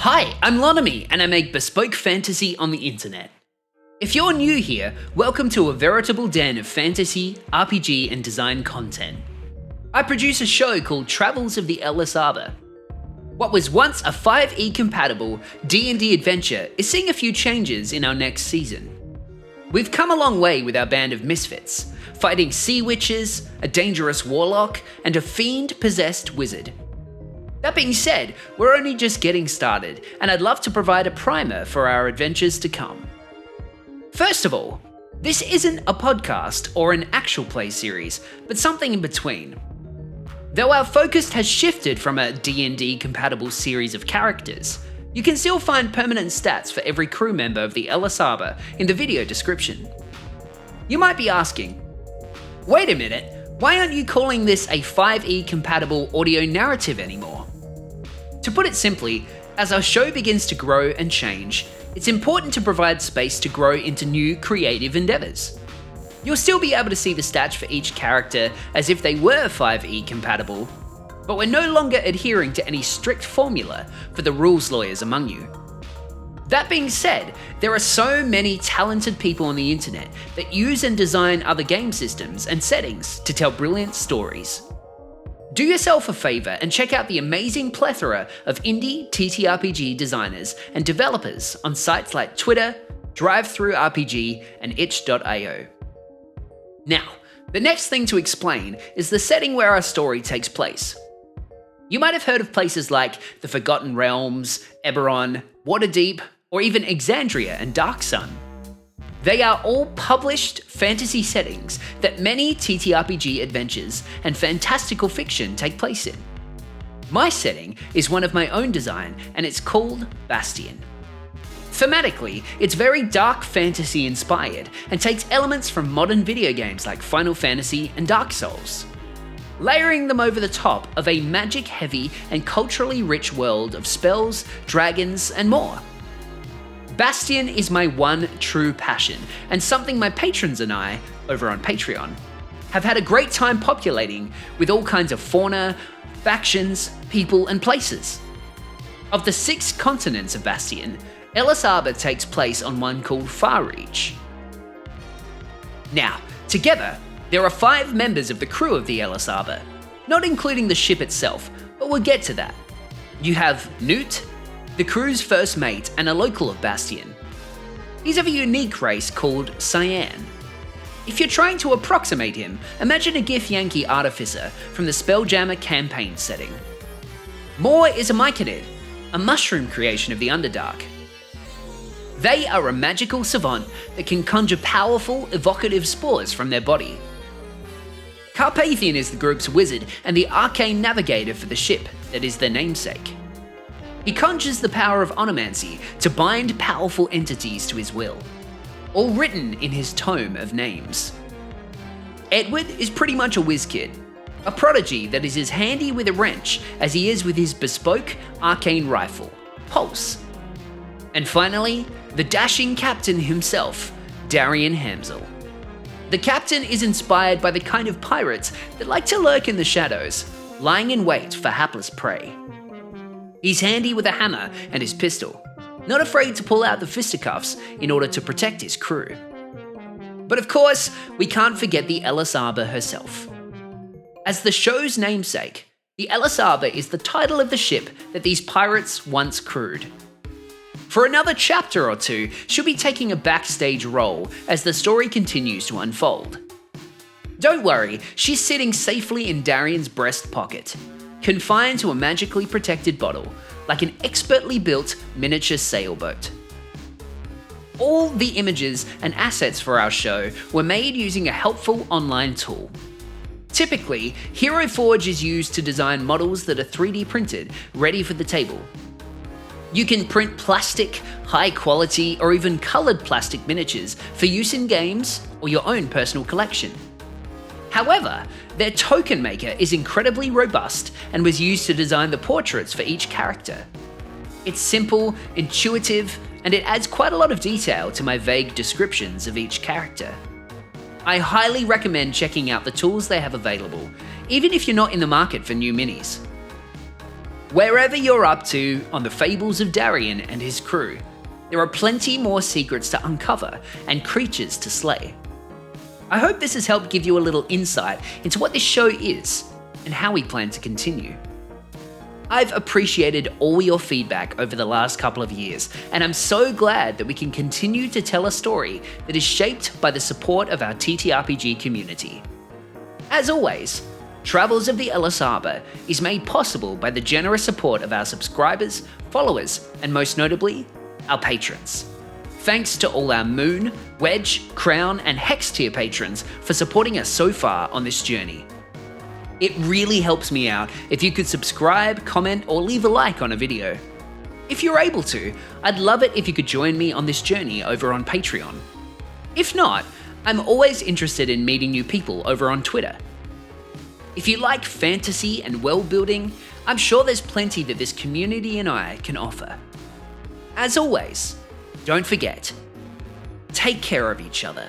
Hi, I'm Lonomy, and I make bespoke fantasy on the internet. If you're new here, welcome to a veritable den of fantasy, RPG, and design content. I produce a show called Travels of the Ellis Arbor. What was once a 5e compatible D&D adventure is seeing a few changes in our next season. We've come a long way with our band of misfits, fighting sea witches, a dangerous warlock, and a fiend-possessed wizard. That being said, we're only just getting started, and I'd love to provide a primer for our adventures to come. First of all, this isn't a podcast or an actual play series, but something in between. Though our focus has shifted from a D&D compatible series of characters, you can still find permanent stats for every crew member of the Ellis Arbor in the video description. You might be asking, wait a minute, why aren't you calling this a 5e compatible audio narrative anymore? To put it simply, as our show begins to grow and change, it's important to provide space to grow into new creative endeavors. You'll still be able to see the stats for each character as if they were 5e compatible, but we're no longer adhering to any strict formula for the rules lawyers among you. That being said, there are so many talented people on the internet that use and design other game systems and settings to tell brilliant stories. Do yourself a favor and check out the amazing plethora of indie TTRPG designers and developers on sites like Twitter, DriveThruRPG, and itch.io. Now, the next thing to explain is the setting where our story takes place. You might have heard of places like the Forgotten Realms, Oberon, Waterdeep, or even Exandria and Dark Sun. They are all published fantasy settings that many TTRPG adventures and fantastical fiction take place in. My setting is one of my own design, and it's called Bastion. Thematically, it's very dark fantasy inspired and takes elements from modern video games like Final Fantasy and Dark Souls, layering them over the top of a magic-heavy and culturally rich world of spells, dragons, and more. Bastion is my one true passion, and something my patrons and I, over on Patreon, have had a great time populating with all kinds of fauna, factions, people, and places. Of the 6 continents of Bastion, Ellis Arbor takes place on one called Farreach. Now, together, there are 5 members of the crew of the Ellis Arbor, not including the ship itself, but we'll get to that. You have Nout, the crew's first mate and a local of Bastion. He's of a unique race called Cyan. If you're trying to approximate him, imagine a Gith-Yankee artificer from the Spelljammer campaign setting. Moore is a Myconid, a mushroom creation of the Underdark. They are a magical savant that can conjure powerful, evocative spores from their body. Carpathian is the group's wizard and the arcane navigator for the ship that is their namesake. He conjures the power of onomancy to bind powerful entities to his will, all written in his tome of names. Edward is pretty much a whiz kid, a prodigy that is as handy with a wrench as he is with his bespoke arcane rifle, Pulse. And finally, the dashing captain himself, Darian. The captain is inspired by the kind of pirates that like to lurk in the shadows, lying in wait for hapless prey. He's handy with a hammer and his pistol, not afraid to pull out the fisticuffs in order to protect his crew. But of course, we can't forget the Ellis Arbor herself. As the show's namesake, the Ellis Arbor is the title of the ship that these pirates once crewed. For another chapter or two, she'll be taking a backstage role as the story continues to unfold. Don't worry, she's sitting safely in Darian's breast pocket, confined to a magically protected bottle, like an expertly built miniature sailboat. All the images and assets for our show were made using a helpful online tool. Typically, Hero Forge is used to design models that are 3D printed, ready for the table. You can print plastic, high quality, or even colored plastic miniatures for use in games or your own personal collection. However, their token maker is incredibly robust and was used to design the portraits for each character. It's simple, intuitive, and it adds quite a lot of detail to my vague descriptions of each character. I highly recommend checking out the tools they have available, even if you're not in the market for new minis. Wherever you're up to on the fables of Darian and his crew, there are plenty more secrets to uncover and creatures to slay. I hope this has helped give you a little insight into what this show is and how we plan to continue. I've appreciated all your feedback over the last couple of years, and I'm so glad that we can continue to tell a story that is shaped by the support of our TTRPG community. As always, Travels of the Ellis Arbor is made possible by the generous support of our subscribers, followers, and most notably, our patrons. Thanks to all our Moon, Wedge, Crown, and Hex tier patrons for supporting us so far on this journey. It really helps me out if you could subscribe, comment, or leave a like on a video. If you're able to, I'd love it if you could join me on this journey over on Patreon. If not, I'm always interested in meeting new people over on Twitter. If you like fantasy and world building, I'm sure there's plenty that this community and I can offer. As always, don't forget, take care of each other.